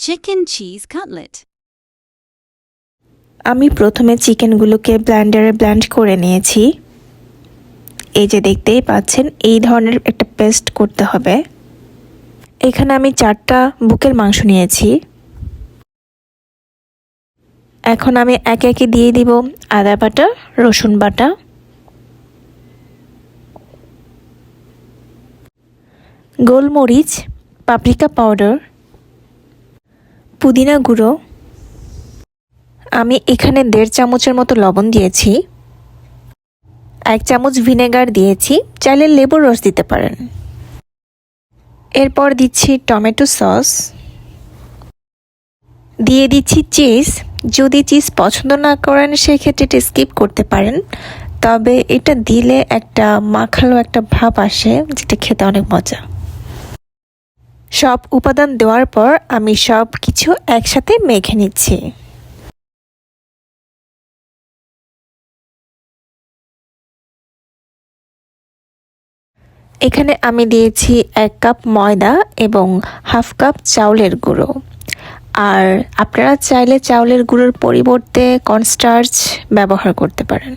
chicken cheese cutlet. আমি প্রথমে চিকেনগুলোকে ব্লেন্ডারে ব্লেন্ড করে নিয়েছি। এই যে দেখতেই পাচ্ছেন, এই ধরনের একটা পেস্ট করতে হবে। এখানে আমি 4টা বুকের মাংস নিয়েছি। এখন আমি একে একে দিয়ে দিব আদা বাটা, রসুন বাটা, গোলমরিচ, পাপরিকা পাউডার, পুদিনা গুঁড়ো। আমি এখানে 1.5 চামচের মতো লবণ দিয়েছি। 1 চামচ ভিনেগার দিয়েছি, চাইলে লেবুর রস দিতে পারেন। এরপর দিচ্ছি টমেটো সস, দিয়ে দিচ্ছি চিজ। যদি চিজ পছন্দ না করেন সেক্ষেত্রে এটা স্কিপ করতে পারেন, তবে এটা দিলে একটা মাখালো একটা ভাব আসে, যেটা খেতে অনেক মজা। সব উপাদান দেওয়ার পর আমি সব কিছু একসাথে মেখে নিচ্ছি। এখানে আমি দিয়েছি 1 কাপ ময়দা এবং হাফ কাপ চাউলের গুঁড়ো। আর আপনারা চাইলে চাউলের গুঁড়োর পরিবর্তে কর্নস্টার্চ ব্যবহার করতে পারেন।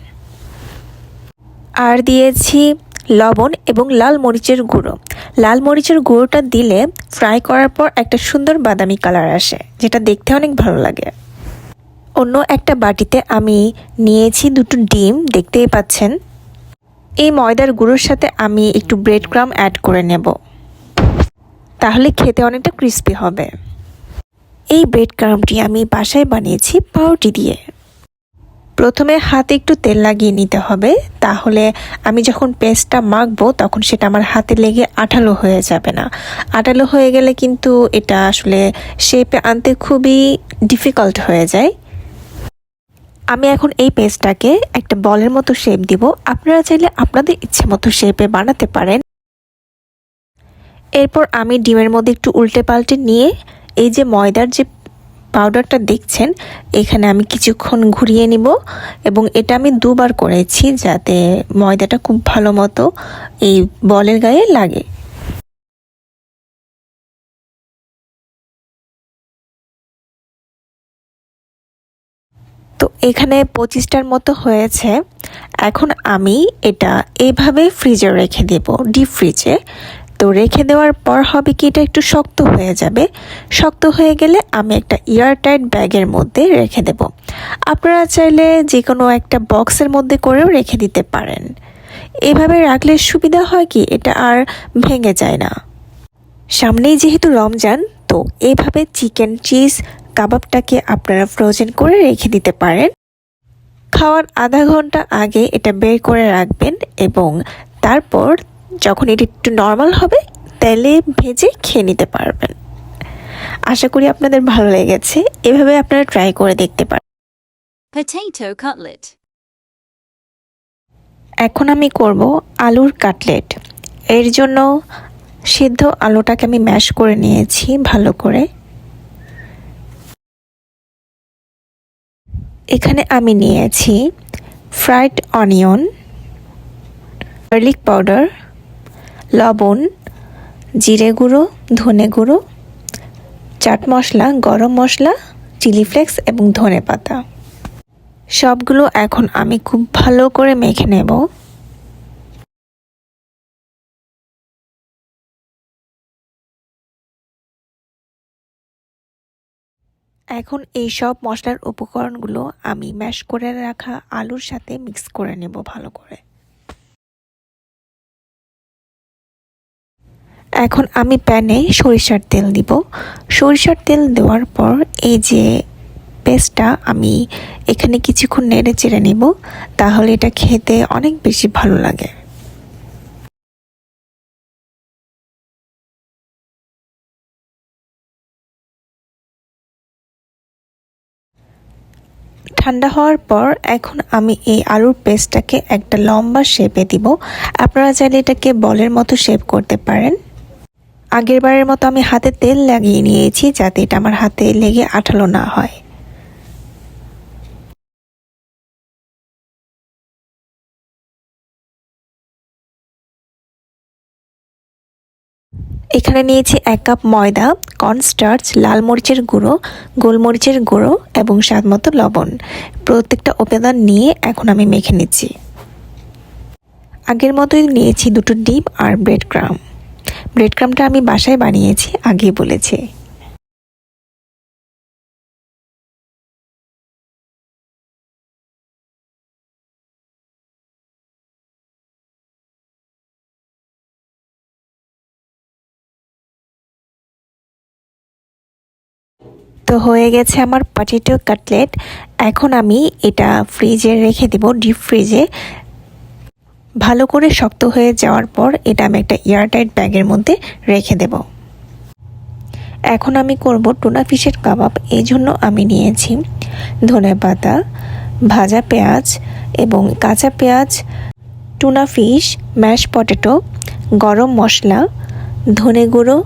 আর দিয়েছি লবণ এবং লাল মরিচের গুঁড়ো। লাল মরিচের গুঁড়োটা দিলে ফ্রাই করার পর একটা সুন্দর বাদামি কালার আসে, যেটা দেখতে অনেক ভালো লাগে। অন্য একটা বাটিতে আমি নিয়েছি 2টো ডিম, দেখতেই পাচ্ছেন। এই ময়দার গুঁড়োর সাথে আমি একটু ব্রেড ক্রাম্ব অ্যাড করে নেব, তাহলে খেতে অনেকটা ক্রিস্পি হবে। এই ব্রেড ক্রাম্বটি আমি বাসায় বানিয়েছি পাউরুটি দিয়ে। প্রথমে হাতে একটু তেল লাগিয়ে নিতে হবে, তাহলে আমি যখন পেস্টটা মাখবো তখন সেটা আমার হাতে লেগে আঠালো হয়ে যাবে না। আঠালো হয়ে গেলে কিন্তু এটা আসলে শেপে আনতে খুবই ডিফিকাল্ট হয়ে যায়। আমি এখন এই পেস্টটাকে একটা বলের মতো শেপ দিব। আপনারা চাইলে আপনাদের ইচ্ছে মতো শেপে বানাতে পারেন। এরপর আমি ডিমের মধ্যে একটু উল্টে পাল্টে নিয়ে এই যে ময়দার যে পাউডারটা দেখছেন, এখানে আমি কিছুক্ষণ ঘুরিয়ে নিব এবং এটা আমি 2বার করেছি, যাতে ময়দাটা খুব ভালো মতো এই বলের গায়ে লাগে। তো এখানে 25টার মতো হয়েছে। এখন আমি এটা এইভাবে ফ্রিজে রেখে দেব, ডিপ ফ্রিজে। তো রেখে দেওয়ার পর হবে কি, এটা একটু শক্ত হয়ে যাবে। শক্ত হয়ে গেলে আমি একটা এয়ারটাইট ব্যাগের মধ্যে রেখে দেব। আপনারা চাইলে যে কোনো একটা বক্সের মধ্যে করেও রেখে দিতে পারেন। এভাবে রাখলে সুবিধা হয় কি, এটা আর ভেঙে যায় না। সামনেই যেহেতু রমজান, তো এইভাবে চিকেন চিজ কাবাবটাকে আপনারা ফ্রোজেন করে রেখে দিতে পারেন। খাওয়ার আধা ঘন্টা আগে এটা বের করে রাখবেন এবং তারপর যখন এটা একটু নর্মাল হবে তেলে ভেজে খেয়ে নিতে পারবেন। আশা করি আপনাদের ভালো লেগেছে। এভাবে আপনারা ট্রাই করে দেখতে পারেন। Potato cutlet. এখন আমি করব আলুর কাটলেট। এর জন্য সিদ্ধ আলুটাকে আমি ম্যাশ করে নিয়েছি ভালো করে। এখানে আমি নিয়েছি ফ্রাইড অনিয়ন, গার্লিক পাউডার, লবণ, জিরে গুঁড়ো, ধনে গুঁড়ো, চাট মশলা, গরম মশলা, চিলি ফ্লেক্স এবং ধনে পাতা। সবগুলো এখন আমি খুব ভালো করে মেখে নেব। এখন এই সব মশলার উপকরণগুলো আমি ম্যাশ করে রাখা আলুর সাথে মিক্স করে নেব ভালো করে। এখন আমি প্যানে সরিষার তেল দিব। সরিষার তেল দেওয়ার পর এই যে পেস্টটা আমি এখানে কিছুক্ষণ নেড়ে চেড়ে নেব, তাহলে এটা খেতে অনেক বেশি ভালো লাগে। ঠান্ডা হওয়ার পর এখন আমি এই আলুর পেস্টটাকে একটা লম্বা শেপে দিব। আপনারা চাইলে এটাকে বলের মতো শেপ করতে পারেন। আগের বারের মতো আমি হাতে তেল লাগিয়ে নিয়েছি, যাতে এটা আমার হাতে লেগে আঠালো না হয়। এখানে নিয়েছি 1 কাপ ময়দা, কর্নস্টার্চ, লাল মরিচের গুঁড়ো, গোলমরিচের গুঁড়ো এবং স্বাদমতো লবণ প্রত্যেকটা উপাদান নিয়ে এখন আমি মেখে নিচ্ছি। আগের মতোই নিয়েছি 2টো ডিম আর ব্রেড ক্রাম্ব। ব্রেড ক্রাম্বটা আমি বাসায় বানিয়েছি, আগেই বলেছি। তো হয়ে গেছে আমার পটেটো কাটলেট। এখন আমি এটা ফ্রিজে রেখে দেব, ডিপ ফ্রিজে। ভালো করে শক্ত হয়ে যাওয়ার পর এটা আমি একটা এয়ারটাইট ব্যাগের মধ্যে রেখে দেব। এখন আমি করব টুনা ফিশের কাবাব। এই জন্য আমি নিয়েছি ধনেপাতা, ভাজা পেঁয়াজ এবং কাঁচা পেঁয়াজ, টুনা ফিশ, ম্যাশ পটেটো, গরম মশলা, ধনে গুঁড়ো,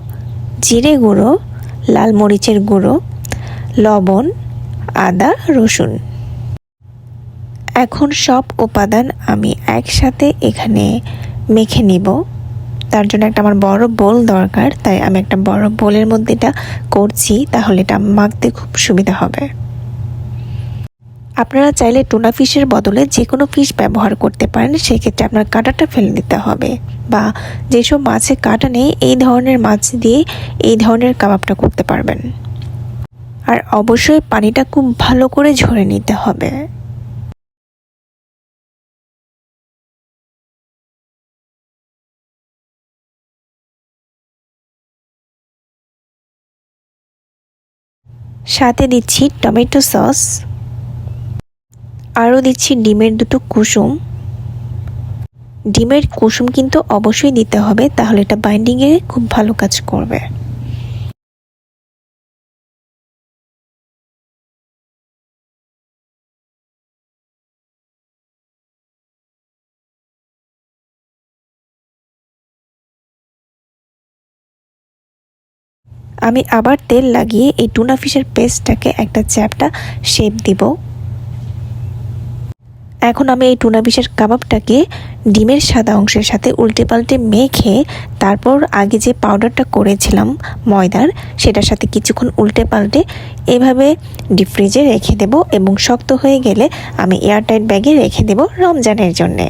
জিরে গুঁড়ো, লাল মরিচের গুঁড়ো, লবণ, আদা, রসুন। এখন সব উপাদান আমি একসাথে এখানে মেখে নিব। তার জন্য একটা আমার বড় বোল দরকার, তাই আমি একটা বড় বোলের মধ্যে এটা করছি, তাহলে এটা মাখতে খুব সুবিধা হবে। আপনারা চাইলে টুনা ফিশের বদলে যে কোনো ফিশ ব্যবহার করতে পারেন, সেক্ষেত্রে আপনার কাঁটাটা ফেলে দিতে হবে, বা যেসব মাছে কাঁটা নেই এই ধরনের মাছ দিয়ে এই ধরনের কাবাবটা করতে পারবেন। আর অবশ্যই পানিটা খুব ভালো করে ঝরে নিতে হবে। সাথে দিচ্ছি টমেটো সস, আরও দিচ্ছি ডিমের 2টো কুসুম। ডিমের কুসুম কিন্তু অবশ্যই দিতে হবে, তাহলে এটা বাইন্ডিংয়ে খুব ভালো কাজ করবে। আমি আবার তেল লাগিয়ে এই টুনা ফিশের পেস্টটাকে একটা চ্যাপ্টা শেপ দিব। এখন আমি এই টুনা ফিশের কাবাবটাকে ডিমের সাদা অংশের সাথে উল্টে পাল্টে মেখে তারপর আগে যে পাউডারটা করেছিলাম ময়দার, সেটার সাথে কিছুক্ষণ উল্টে পাল্টে এভাবে ডিপ ফ্রিজে রেখে দেব, এবং শক্ত হয়ে গেলে আমি এয়ারটাইট ব্যাগে রেখে দেব রমজানের জন্যে।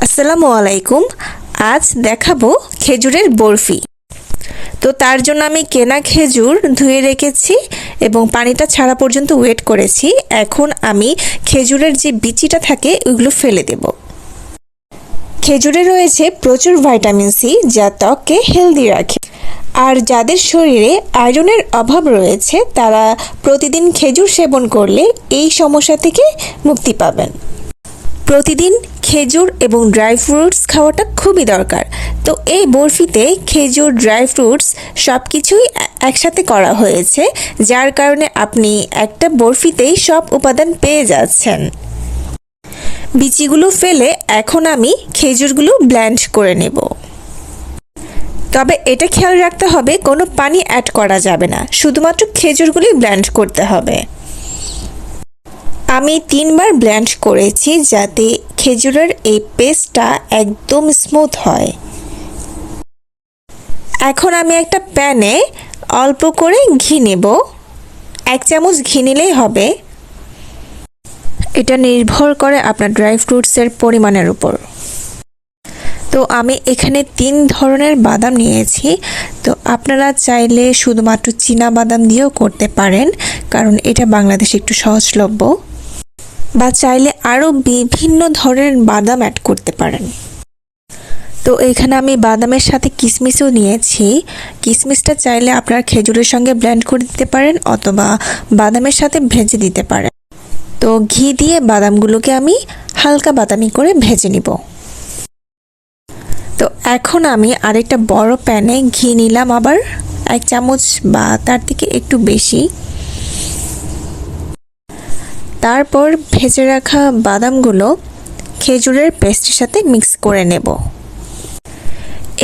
আসসালামু আলাইকুম। আজ দেখাবো খেজুরের বরফি। তো তার জন্য আমি কেনা খেজুর ধুয়ে রেখেছি এবং পানিটা ছাড়া পর্যন্ত ওয়েট করেছি। এখন আমি খেজুরের যে বিচিটা থাকে ওইগুলো ফেলে দেব। খেজুরে রয়েছে প্রচুর ভিটামিন সি, যা ত্বককে হেলদি রাখে। আর যাদের শরীরে আয়রনের অভাব রয়েছে তারা প্রতিদিন খেজুর সেবন করলে এই সমস্যা থেকে মুক্তি পাবেন। প্রতিদিন খেজুর এবং ড্রাই ফ্রুটস খাওয়াটা খুবই দরকার। তো এই বরফিতে খেজুর, ড্রাই ফ্রুটস সব কিছুই একসাথে করা হয়েছে, যার কারণে আপনি একটা বরফিতেই সব উপাদান পেয়ে যাচ্ছেন। বিচিগুলো ফেলে এখন আমি খেজুরগুলো ব্লেন্ড করে নেব। তবে এটা খেয়াল রাখতে হবে কোনো পানি অ্যাড করা যাবে না, শুধুমাত্র খেজুরগুলি ব্লেন্ড করতে হবে। আমি 3বার ব্লেন্ড করেছি যাতে খেজুরের এই পেস্টটা একদম স্মুথ হয়। এখন আমি একটা প্যানে অল্প করে ঘি নেব। 1 চামচ ঘি নিলেই হবে। এটা নির্ভর করে আপনার ড্রাই ফ্রুটসের পরিমাণের উপর। তো আমি এখানে 3 ধরনের বাদাম নিয়েছি। তো আপনারা চাইলে শুধুমাত্র চীনা বাদাম দিয়েও করতে পারেন, কারণ এটা বাংলাদেশে একটু সহজলভ্য, বা চাইলে আরও বিভিন্ন ধরনের বাদাম অ্যাড করতে পারেন। তো এখানে আমি বাদামের সাথে কিশমিশও নিয়েছি। কিশমিশটা চাইলে আপনারা খেজুরের সঙ্গে ব্লেন্ড করে দিতে পারেন, অথবা বাদামের সাথে ভেজে দিতে পারেন। তো ঘি দিয়ে বাদামগুলোকে আমি হালকা বাদামি করে ভেজে নিব। তো এখন আমি আরেকটা বড় প্যানে ঘি নিলাম, আবার 1 চামচ বা তার থেকে একটু বেশি। তারপর ভেজে রাখা বাদামগুলো খেজুরের পেস্টের সাথে মিক্স করে নেব।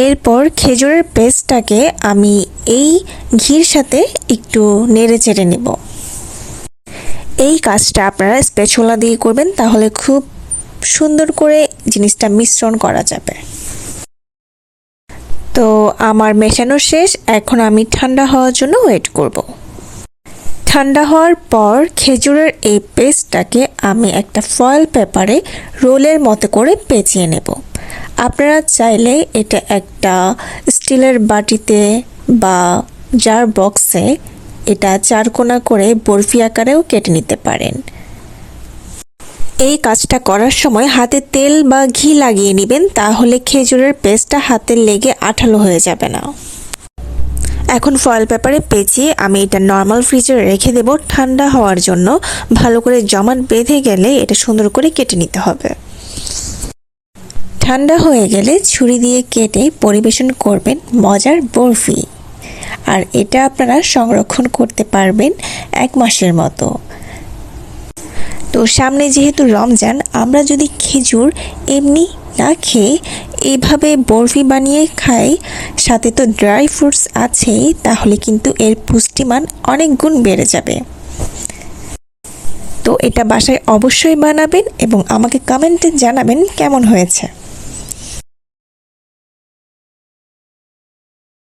এরপর খেজুরের পেস্টটাকে আমি এই ঘির সাথে একটু নেড়ে চেড়ে নেব। এই কাজটা আপনারা স্প্যাচুলা দিয়ে করবেন, তাহলে খুব সুন্দর করে জিনিসটা মিশ্রণ করা যাবে। তো আমার মেশানো শেষ, এখন আমি ঠান্ডা হওয়ার জন্য ওয়েট করব। ঠান্ডা হওয়ার পর খেজুরের এই পেস্টটাকে আমি একটা ফয়েল পেপারে রোলের মতো করে পেঁচিয়ে নেব। আপনারা চাইলে এটা একটা স্টিলের বাটিতে বা জার বক্সে এটা চারকোনা করে বরফি আকারেও কেটে নিতে পারেন। এই কাজটা করার সময় হাতে তেল বা ঘি লাগিয়ে নেবেন, তাহলে খেজুরের পেস্টটা হাতে লেগে আঠালো হয়ে যাবে না। এখন ফয়েল পেপারে পেঁচিয়ে আমি এটা নর্মাল ফ্রিজে রেখে দেব ঠান্ডা হওয়ার জন্য। ভালো করে জমাট বেঁধে গেলে এটা সুন্দর করে কেটে নিতে হবে। ঠান্ডা হয়ে গেলে ছুরি দিয়ে কেটে পরিবেশন করবেন মজার বরফি। আর এটা আপনারা সংরক্ষণ করতে পারবেন 1 মাসের মতো। তো সামনে যেহেতু রমজান, আমরা যদি খেজুর এমনি না খেয়ে এইভাবে বরফি বানিয়ে খাই, সাথে তো ড্রাই ফ্রুটস আছেই, তাহলে কিন্তু এর পুষ্টিমান অনেক গুণ বেড়ে যাবে। তো এটা বাসায় অবশ্যই বানাবেন এবং আমাকে কমেন্টে জানাবেন কেমন হয়েছে।